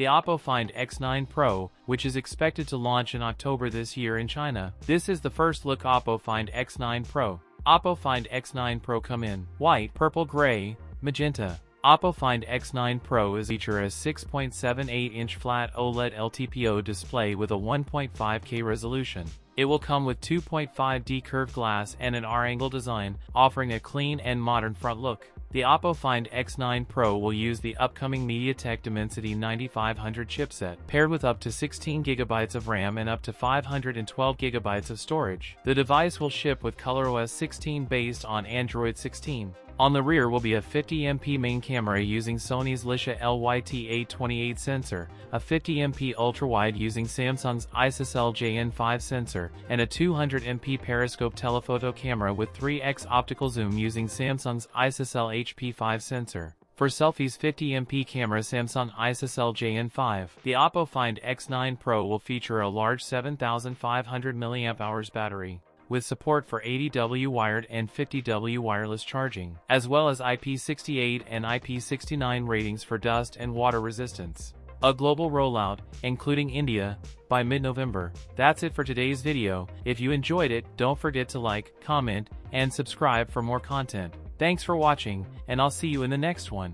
the OPPO Find X9 Pro, which is expected to launch in October this year in China. This is the first look OPPO Find X9 Pro. OPPO Find X9 Pro come in white, purple, gray, magenta. OPPO Find X9 Pro is feature a 6.78-inch flat OLED LTPO display with a 1.5K resolution. It will come with 2.5D curved glass and an R-angle design, offering a clean and modern front look. The OPPO Find X9 Pro will use the upcoming MediaTek Dimensity 9500 chipset, paired with up to 16GB of RAM and up to 512GB of storage. The device will ship with ColorOS 16 based on Android 16. On the rear will be a 50MP main camera using Sony's Lisha LYT828 sensor, a 50MP ultrawide using Samsung's ISOCELL JN5 sensor, and a 200MP periscope telephoto camera with 3x optical zoom using Samsung's ISOCELL HP5 sensor. For selfies, 50MP camera Samsung ISOCELL JN5. The OPPO Find X9 Pro will feature a large 7500 mAh battery, with support for 80W wired and 50W wireless charging, as well as IP68 and IP69 ratings for dust and water resistance. A global rollout, including India, by mid-November. That's it for today's video. If you enjoyed it, don't forget to like, comment, and subscribe for more content. Thanks for watching, and I'll see you in the next one.